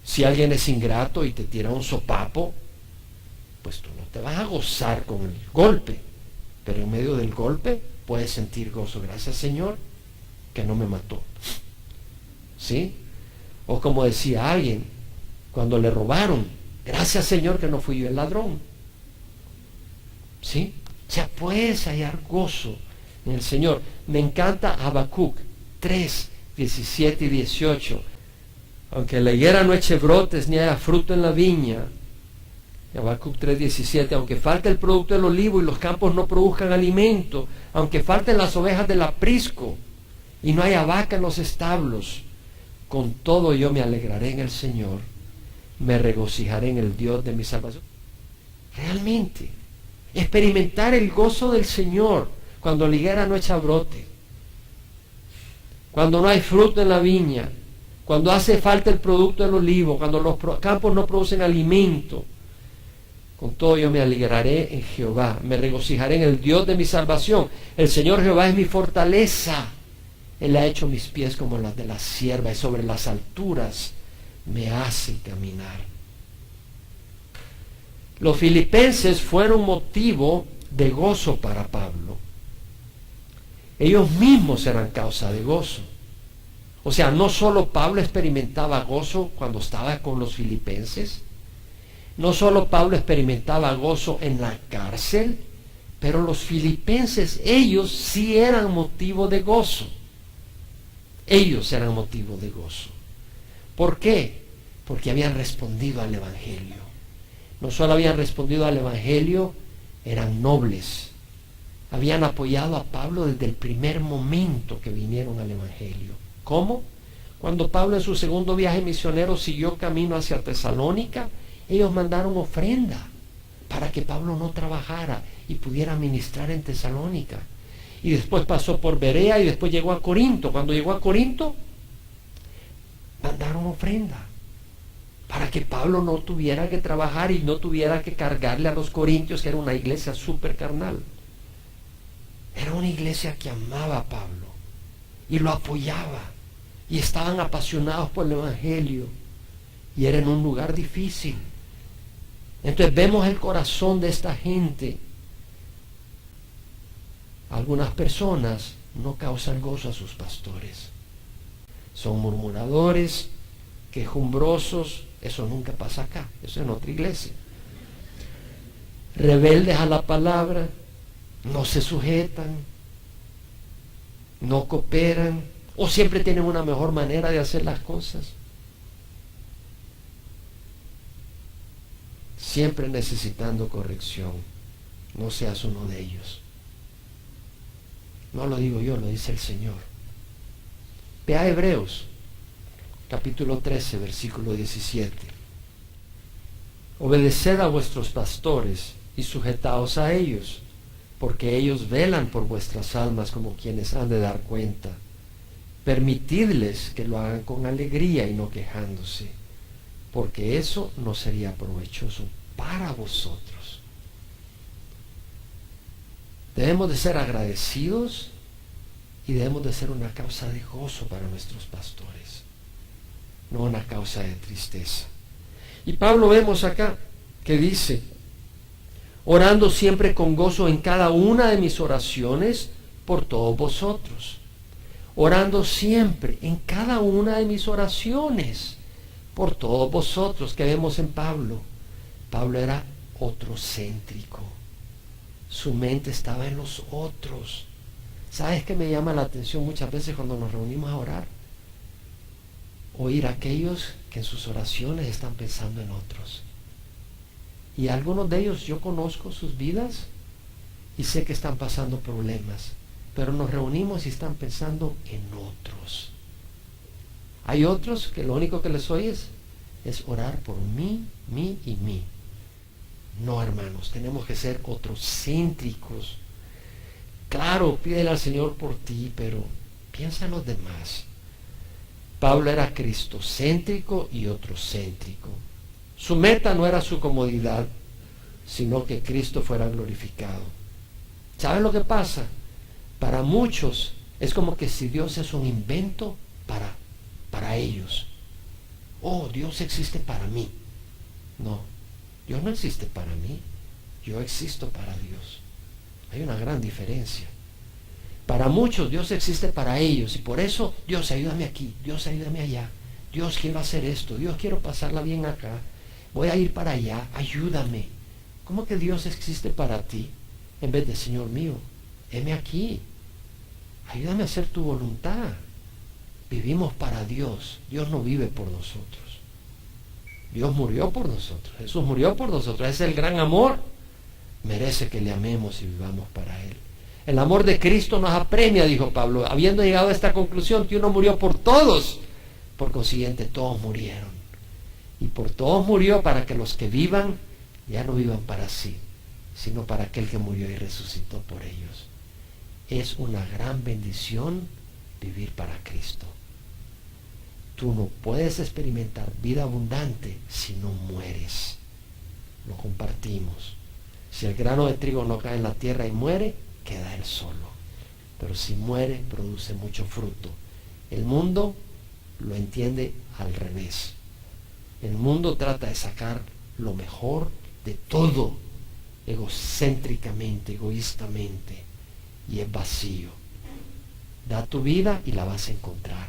Si alguien es ingrato y te tira un sopapo, pues tú no te vas a gozar con el golpe, pero en medio del golpe puedes sentir gozo. Gracias, Señor, que no me mató. ¿Sí? O como decía alguien, cuando le robaron, gracias, Señor, que no fui yo el ladrón. ¿Sí? O sea, puedes hallar gozo en el Señor. Me encanta Habacuc 3, 17 y 18. Aunque la higuera no eche brotes ni haya fruto en la viña. Habacuc 3, 17. Aunque falte el producto del olivo y los campos no produzcan alimento. Aunque falten las ovejas del aprisco y no haya vaca en los establos. Con todo yo me alegraré en el Señor. Me regocijaré en el Dios de mi salvación. Realmente. Experimentar el gozo del Señor cuando la higuera no echa brote, cuando no hay fruto en la viña, cuando hace falta el producto del olivo, cuando los campos no producen alimento. Con todo yo me alegraré en Jehová, me regocijaré en el Dios de mi salvación. El Señor Jehová es mi fortaleza. Él ha hecho mis pies como las de la sierva y sobre las alturas me hace caminar. Los filipenses fueron motivo de gozo para Pablo. Ellos mismos eran causa de gozo. O sea, no solo Pablo experimentaba gozo cuando estaba con los filipenses, no solo Pablo experimentaba gozo en la cárcel, pero los filipenses, ellos sí eran motivo de gozo. Ellos eran motivo de gozo. ¿Por qué? Porque habían respondido al Evangelio. No solo habían respondido al Evangelio, eran nobles. Habían apoyado a Pablo desde el primer momento que vinieron al Evangelio. ¿Cómo? Cuando Pablo en su segundo viaje misionero siguió camino hacia Tesalónica, ellos mandaron ofrenda para que Pablo no trabajara y pudiera ministrar en Tesalónica. Y después pasó por Berea y después llegó a Corinto. Cuando llegó a Corinto, mandaron ofrenda para que Pablo no tuviera que trabajar y no tuviera que cargarle a los corintios, que era una iglesia súper carnal. Era una iglesia que amaba a Pablo y lo apoyaba y estaban apasionados por el Evangelio y era en un lugar difícil. Entonces vemos el corazón de esta gente. Algunas personas no causan gozo a sus pastores. Son murmuradores, quejumbrosos. Eso nunca pasa acá, eso es en otra iglesia. Rebeldes a la palabra, no se sujetan, no cooperan, o siempre tienen una mejor manera de hacer las cosas. Siempre necesitando corrección. No seas uno de ellos. No lo digo yo, lo dice el Señor. Ve a Hebreos, capítulo 13, versículo 17. Obedeced a vuestros pastores y sujetaos a ellos, porque ellos velan por vuestras almas como quienes han de dar cuenta. Permitidles que lo hagan con alegría y no quejándose, porque eso no sería provechoso para vosotros. Debemos de ser agradecidos y debemos de ser una causa de gozo para nuestros pastores, no una causa de tristeza. Y Pablo vemos acá que dice, orando siempre con gozo en cada una de mis oraciones por todos vosotros. Orando siempre en cada una de mis oraciones por todos vosotros. Que vemos en Pablo. Pablo era otrocéntrico. Su mente estaba en los otros. ¿Sabes qué me llama la atención muchas veces cuando nos reunimos a orar? Oír a aquellos que en sus oraciones están pensando en otros. Y algunos de ellos yo conozco sus vidas y sé que están pasando problemas, pero nos reunimos y están pensando en otros. Hay otros que lo único que les oyes es orar por mí, mí y mí. No, hermanos, tenemos que ser otrocéntricos. Claro, pídele al Señor por ti, pero piensa en los demás. Pablo era cristocéntrico y otrocéntrico. Su meta no era su comodidad, sino que Cristo fuera glorificado. ¿Saben lo que pasa? Para muchos es como que si Dios es un invento para ellos. Oh, Dios existe para mí. No, Dios no existe para mí. Yo existo para Dios. Hay una gran diferencia. Para muchos Dios existe para ellos y por eso Dios ayúdame aquí, Dios ayúdame allá, Dios quiero hacer esto, Dios quiero pasarla bien acá, voy a ir para allá, ayúdame. ¿Cómo que Dios existe para ti? En vez de Señor mío, heme aquí, ayúdame a hacer tu voluntad. Vivimos para Dios, Dios no vive por nosotros. Dios murió por nosotros, Jesús murió por nosotros, es el gran amor. Merece que le amemos y vivamos para Él. El amor de Cristo nos apremia, dijo Pablo, habiendo llegado a esta conclusión que uno murió por todos, por consiguiente todos murieron. Y por todos murió para que los que vivan ya no vivan para sí, sino para aquel que murió y resucitó por ellos. Es una gran bendición vivir para Cristo. Tú no puedes experimentar vida abundante si no mueres. Lo compartimos. Si el grano de trigo no cae en la tierra y muere, queda él solo. Pero si muere, produce mucho fruto. El mundo lo entiende al revés. El mundo trata de sacar lo mejor de todo, egocéntricamente, egoístamente, y es vacío. Da tu vida y la vas a encontrar.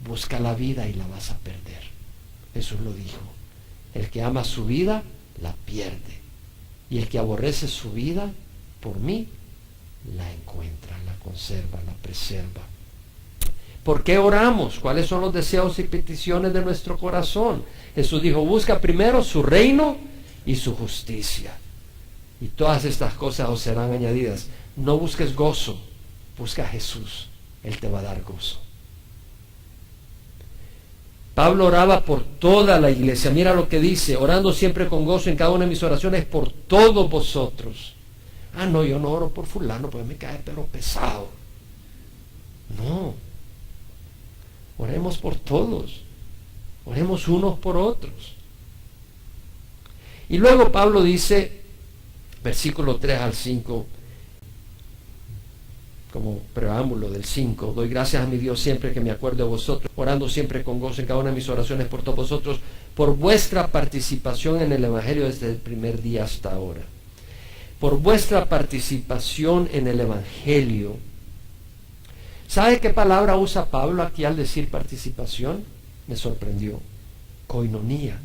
Busca la vida y la vas a perder. Jesús lo dijo. El que ama su vida, la pierde. Y el que aborrece su vida, por mí, la encuentra, la conserva, la preserva. ¿Por qué oramos? ¿Cuáles son los deseos y peticiones de nuestro corazón? Jesús dijo, busca primero su reino y su justicia. Y todas estas cosas os serán añadidas. No busques gozo, busca a Jesús. Él te va a dar gozo. Pablo oraba por toda la iglesia. Mira lo que dice, orando siempre con gozo en cada una de mis oraciones por todos vosotros. Ah, no, yo no oro por fulano porque me cae pero pesado. No. Oremos por todos. Oremos unos por otros. Y luego Pablo dice, versículo 3 al 5, como preámbulo del 5, doy gracias a mi Dios siempre que me acuerdo de vosotros, orando siempre con gozo en cada una de mis oraciones por todos vosotros, por vuestra participación en el Evangelio desde el primer día hasta ahora. Por vuestra participación en el Evangelio. ¿Sabe qué palabra usa Pablo aquí al decir participación? Me sorprendió. Koinonía.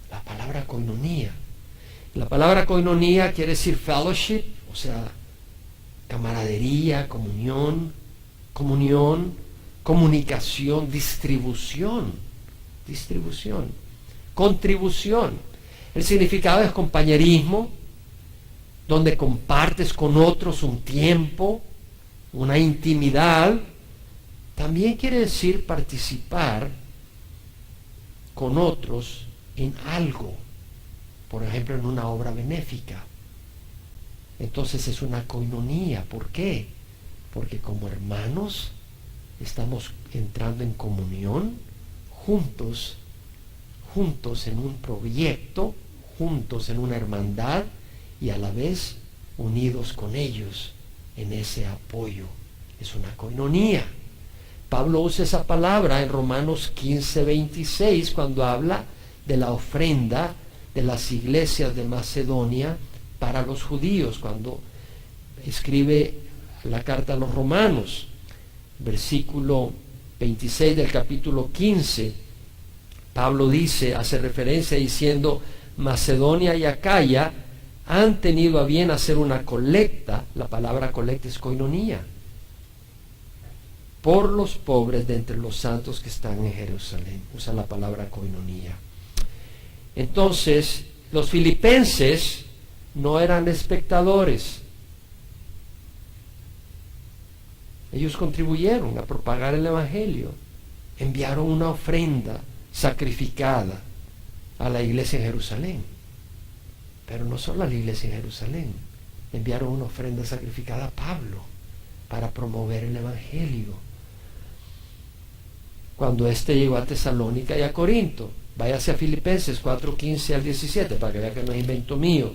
La palabra koinonía. La palabra koinonía quiere decir fellowship, o sea, camaradería, comunión, comunicación, distribución, contribución. El significado es compañerismo, donde compartes con otros un tiempo, una intimidad. También quiere decir participar con otros en algo, por ejemplo en una obra benéfica. Entonces es una koinonía. ¿Por qué? Porque como hermanos estamos entrando en comunión, juntos en un proyecto, juntos en una hermandad y a la vez unidos con ellos en ese apoyo. Es una koinonía. Pablo usa esa palabra en Romanos 15:26 cuando habla de la ofrenda de las iglesias de Macedonia para los judíos, cuando escribe la carta a los romanos, versículo 26 del capítulo 15, Pablo dice, hace referencia diciendo, Macedonia y Acaya han tenido a bien hacer una colecta, la palabra colecta es koinonía, por los pobres de entre los santos que están en Jerusalén. Usa la palabra koinonía. Entonces, los filipenses no eran espectadores. Ellos contribuyeron a propagar el Evangelio. Enviaron una ofrenda sacrificada a la iglesia en Jerusalén. Pero no solo a la iglesia en Jerusalén. Enviaron una ofrenda sacrificada a Pablo para promover el Evangelio. Cuando éste llegó a Tesalónica y a Corinto, váyase a Filipenses 4:15 al 17 para que vea que no es invento mío.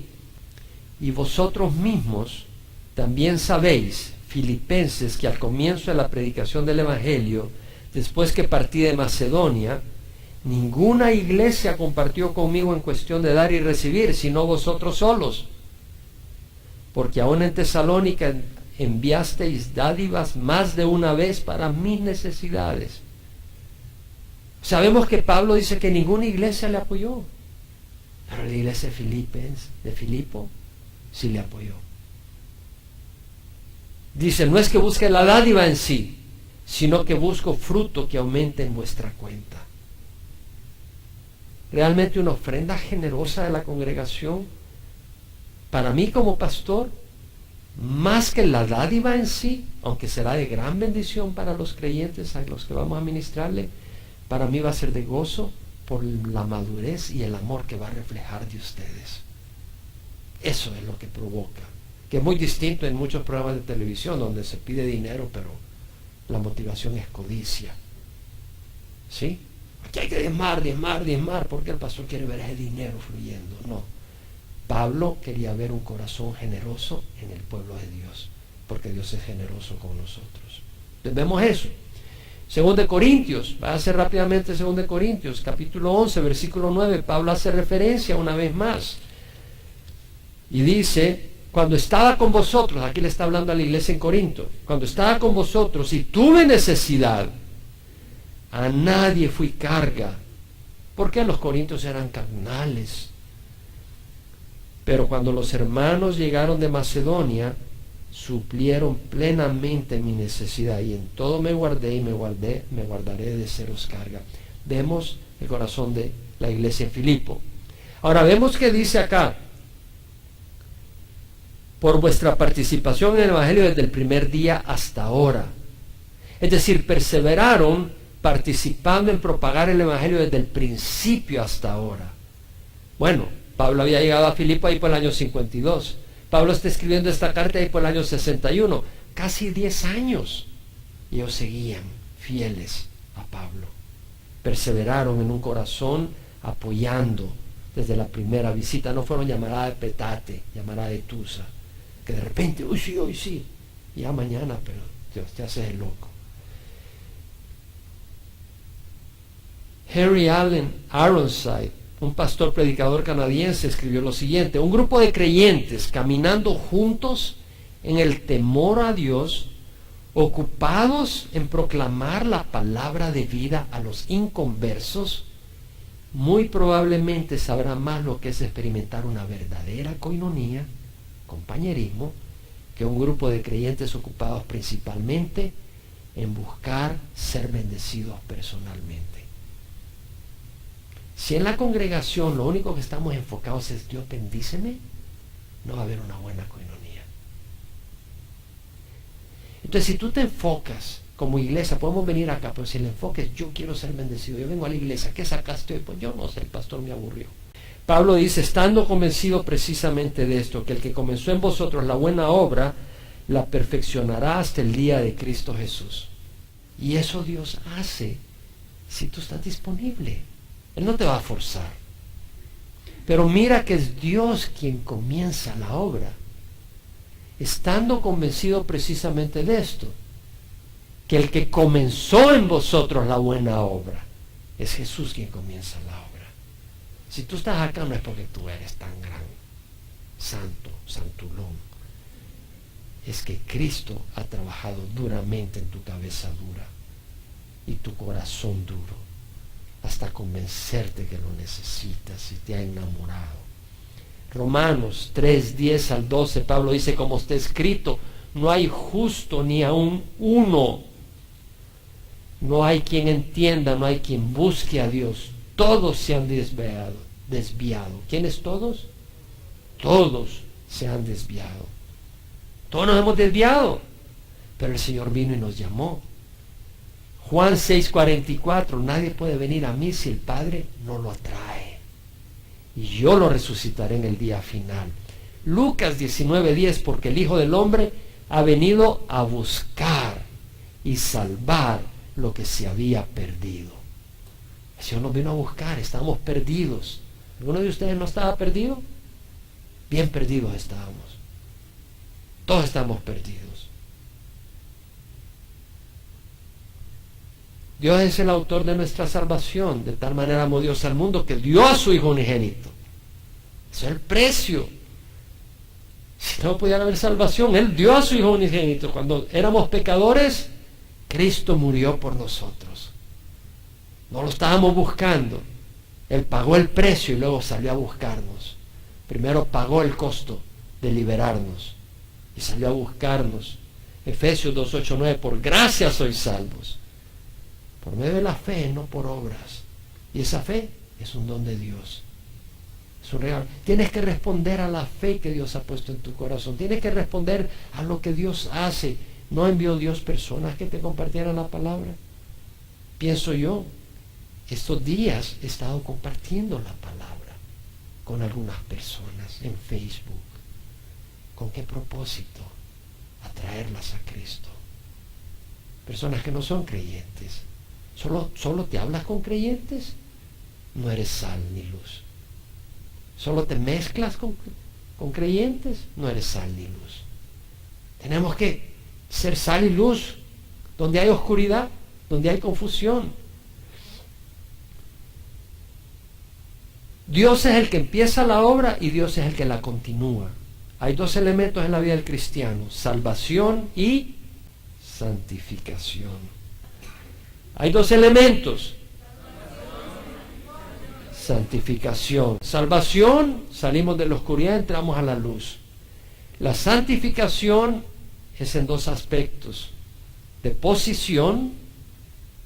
Y vosotros mismos también sabéis, filipenses, que al comienzo de la predicación del Evangelio, después que partí de Macedonia, ninguna iglesia compartió conmigo en cuestión de dar y recibir, sino vosotros solos. Porque aún en Tesalónica enviasteis dádivas más de una vez para mis necesidades. Sabemos que Pablo dice que ninguna iglesia le apoyó, pero la iglesia de Filipo sí le apoyó. Dice, no es que busque la dádiva en sí, sino que busco fruto que aumente en vuestra cuenta. Realmente una ofrenda generosa de la congregación, para mí como pastor, más que la dádiva en sí, aunque será de gran bendición para los creyentes a los que vamos a ministrarle, para mí va a ser de gozo, por la madurez y el amor que va a reflejar de ustedes. Eso es lo que provoca, que es muy distinto en muchos programas de televisión donde se pide dinero, pero la motivación es codicia. ¿Sí? Aquí hay que diezmar, porque el pastor quiere ver ese dinero fluyendo. No. Pablo quería ver un corazón generoso en el pueblo de Dios, porque Dios es generoso con nosotros. Entonces vemos eso. 2 Corintios, va a hacer rápidamente 2 Corintios, capítulo 11, versículo 9, Pablo hace referencia una vez más. Y dice, cuando estaba con vosotros, aquí le está hablando a la iglesia en Corinto, cuando estaba con vosotros y tuve necesidad, a nadie fui carga, porque los corintios eran carnales. Pero cuando los hermanos llegaron de Macedonia, suplieron plenamente mi necesidad, y en todo me guardé y me guardaré de seros carga. Vemos el corazón de la iglesia en Filipo. Ahora vemos que dice acá, por vuestra participación en el Evangelio desde el primer día hasta ahora. Es decir, perseveraron participando en propagar el Evangelio desde el principio hasta ahora. Bueno, Pablo había llegado a Filipo ahí por el año 52. Pablo está escribiendo esta carta ahí por el año 61. Casi 10 años. Y ellos seguían fieles a Pablo. Perseveraron en un corazón apoyando desde la primera visita. No fueron llamadas de petate, llamadas de tusa. Que de repente, hoy sí, ya mañana, pero Dios te hace el loco. Henry Allen Ironside, un pastor predicador canadiense, escribió lo siguiente: un grupo de creyentes caminando juntos en el temor a Dios, ocupados en proclamar la palabra de vida a los inconversos, muy probablemente sabrá más lo que es experimentar una verdadera coinonía, compañerismo, que un grupo de creyentes ocupados principalmente en buscar ser bendecidos personalmente. Si en la congregación lo único que estamos enfocados es Dios bendíceme, no va a haber una buena coinonía. Entonces, si tú te enfocas como iglesia, podemos venir acá, pero si el enfoque es yo quiero ser bendecido, yo vengo a la iglesia, ¿qué sacaste hoy? Pues yo no sé, el pastor me aburrió. Pablo dice, estando convencido precisamente de esto, que el que comenzó en vosotros la buena obra, la perfeccionará hasta el día de Cristo Jesús. Y eso Dios hace si tú estás disponible. Él no te va a forzar. Pero mira que es Dios quien comienza la obra. Estando convencido precisamente de esto, que el que comenzó en vosotros la buena obra, es Jesús quien comienza la obra. Si tú estás acá no es porque tú eres tan gran, santo, santulón. Es que Cristo ha trabajado duramente en tu cabeza dura y tu corazón duro, hasta convencerte que lo necesitas y te ha enamorado. Romanos 3, 10 al 12, Pablo dice, como está escrito, no hay justo ni aun uno. No hay quien entienda, no hay quien busque a Dios. Todos se han desviado. ¿Quiénes todos? Todos se han desviado. Todos nos hemos desviado. Pero el Señor vino y nos llamó. Juan 6:44, nadie puede venir a mí si el Padre no lo atrae. Y yo lo resucitaré en el día final. Lucas 19:10, porque el Hijo del Hombre ha venido a buscar y salvar lo que se había perdido. El Señor nos vino a buscar, estábamos perdidos. ¿Alguno de ustedes no estaba perdido? Bien perdidos estábamos. Todos estamos perdidos. Dios es el autor de nuestra salvación. De tal manera amó Dios al mundo que dio a su Hijo unigénito. Ese es el precio. Si no pudiera haber salvación, Él dio a su Hijo unigénito. Cuando éramos pecadores, Cristo murió por nosotros. No lo estábamos buscando. Él pagó el precio y luego salió a buscarnos. Primero pagó el costo de liberarnos y salió a buscarnos. Efesios 2, 8, 9, por gracia sois salvos. Por medio de la fe, no por obras. Y esa fe es un don de Dios. Es un regalo. Tienes que responder a la fe que Dios ha puesto en tu corazón. Tienes que responder a lo que Dios hace. ¿No envió Dios personas que te compartieran la palabra? Pienso yo. Estos días he estado compartiendo la palabra con algunas personas en Facebook. ¿Con qué propósito? Atraerlas a Cristo. Personas que no son creyentes. ¿Solo te hablas con creyentes? No eres sal ni luz. ¿Solo te mezclas con creyentes? No eres sal ni luz. Tenemos que ser sal y luz donde hay oscuridad, donde hay confusión. Dios es el que empieza la obra y Dios es el que la continúa. Hay dos elementos en la vida del cristiano: salvación y santificación. Hay dos elementos: santificación. Salvación, salimos de la oscuridad, entramos a la luz. La santificación es en dos aspectos: de posición,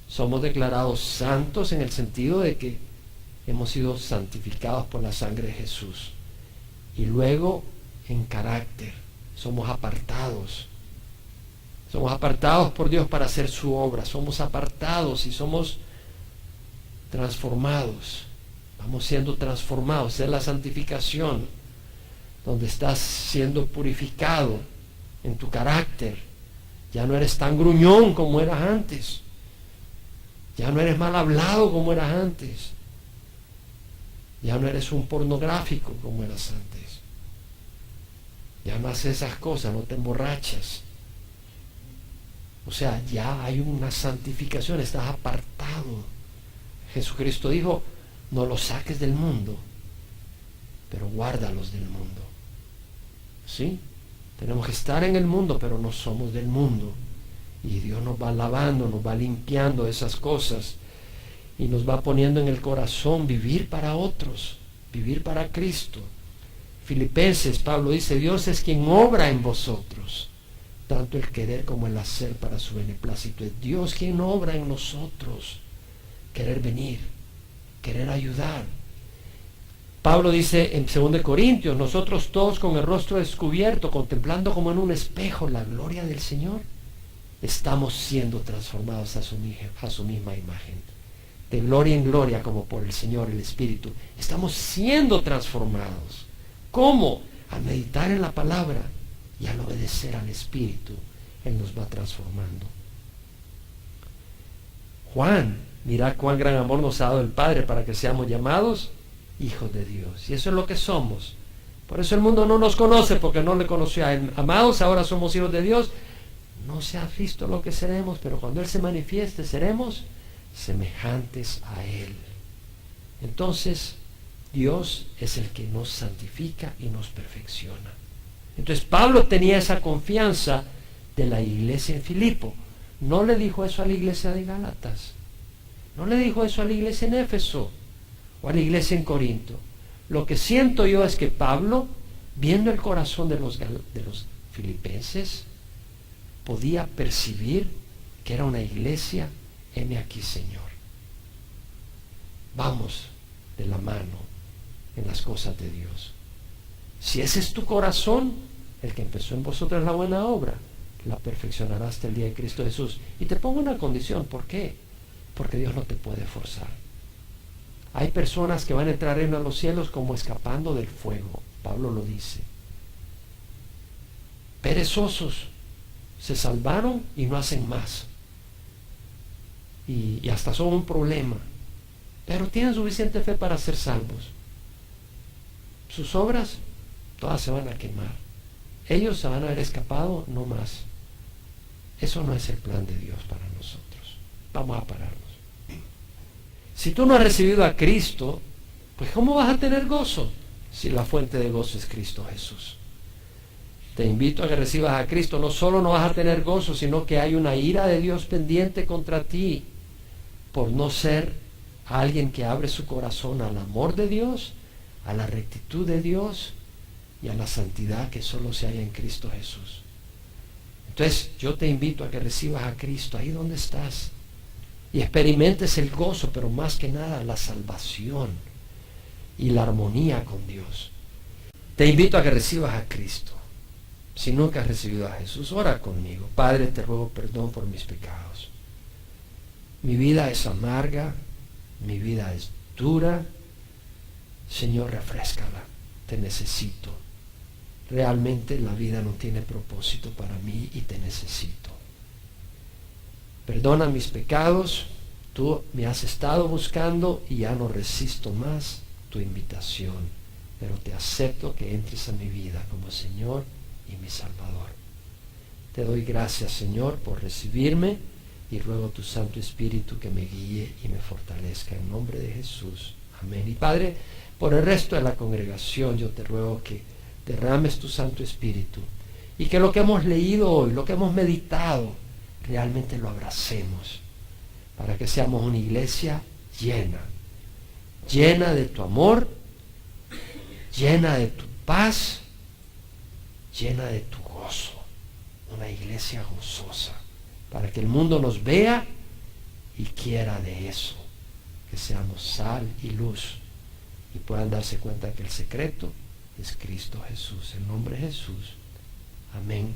somos declarados santos en el sentido de que hemos sido santificados por la sangre de Jesús, y luego en carácter, somos apartados por Dios para hacer su obra, somos apartados y somos transformados, vamos siendo transformados. Es la santificación, donde estás siendo purificado en tu carácter. Ya no eres tan gruñón como eras antes, ya no eres mal hablado como eras antes, ya no eres un pornográfico como eras antes, ya no haces esas cosas, no te emborrachas. O sea, ya hay una santificación, estás apartado. Jesucristo dijo: no los saques del mundo, pero guárdalos del mundo. ¿Sí? Tenemos que estar en el mundo, pero no somos del mundo. Y Dios nos va lavando, nos va limpiando esas cosas, y nos va poniendo en el corazón vivir para otros, vivir para Cristo. Filipenses, Pablo dice: Dios es quien obra en vosotros, tanto el querer como el hacer para su beneplácito. Es Dios quien obra en nosotros, querer venir, querer ayudar. Pablo dice en 2 Corintios: nosotros todos con el rostro descubierto, contemplando como en un espejo la gloria del Señor, estamos siendo transformados a su misma imagen. De gloria en gloria, como por el Señor, el Espíritu, estamos siendo transformados. ¿Cómo? Al meditar en la palabra y al obedecer al Espíritu, Él nos va transformando. Juan, mira cuán gran amor nos ha dado el Padre para que seamos llamados hijos de Dios. Y eso es lo que somos. Por eso el mundo no nos conoce, porque no le conoció a Él. Amados, ahora somos hijos de Dios. No se ha visto lo que seremos, pero cuando Él se manifieste, seremos semejantes a Él. Entonces, Dios es el que nos santifica y nos perfecciona. Entonces, Pablo tenía esa confianza de la iglesia en Filipo. No le dijo eso a la iglesia de Gálatas. No le dijo eso a la iglesia en Éfeso o a la iglesia en Corinto. Lo que siento yo es que Pablo, viendo el corazón de los filipenses, podía percibir que era una iglesia: heme aquí, Señor. Vamos de la mano en las cosas de Dios. Si ese es tu corazón, el que empezó en vosotros la buena obra, la perfeccionará hasta el día de Cristo Jesús. Y te pongo una condición. ¿Por qué? Porque Dios no te puede forzar. Hay personas que van a entrar en los cielos como escapando del fuego. Pablo lo dice. Perezosos, se salvaron y no hacen más. Y hasta son un problema. Pero tienen suficiente fe para ser salvos. Sus obras, todas se van a quemar. Ellos se van a haber escapado, no más. Eso no es el plan de Dios para nosotros. Vamos a pararnos. Si tú no has recibido a Cristo, pues ¿cómo vas a tener gozo? Si la fuente de gozo es Cristo Jesús. Te invito a que recibas a Cristo. No solo no vas a tener gozo, sino que hay una ira de Dios pendiente contra ti por no ser alguien que abre su corazón al amor de Dios, a la rectitud de Dios y a la santidad que solo se halla en Cristo Jesús. Entonces yo te invito a que recibas a Cristo ahí donde estás y experimentes el gozo, pero más que nada la salvación y la armonía con Dios. Te invito a que recibas a Cristo. Si nunca has recibido a Jesús, ora conmigo. Padre, te ruego perdón por mis pecados. Mi vida es amarga, Mi vida es dura. Señor, refréscala. Te necesito. Realmente la vida no tiene propósito para mí y te necesito. Perdona mis pecados. Tú me has estado buscando y ya no resisto más tu invitación. Pero te acepto que entres a mi vida como Señor y mi Salvador. Te doy gracias, Señor, por recibirme y ruego tu Santo Espíritu que me guíe y me fortalezca en nombre de Jesús. Amén. Y Padre, por el resto de la congregación yo te ruego que derrames tu Santo Espíritu y que lo que hemos leído hoy, lo que hemos meditado, realmente lo abracemos para que seamos una iglesia llena de tu amor, llena de tu paz, llena de tu gozo. Una iglesia gozosa, para que el mundo nos vea y quiera de eso, que seamos sal y luz y puedan darse cuenta que el secreto es Cristo Jesús. En nombre de Jesús. Amén.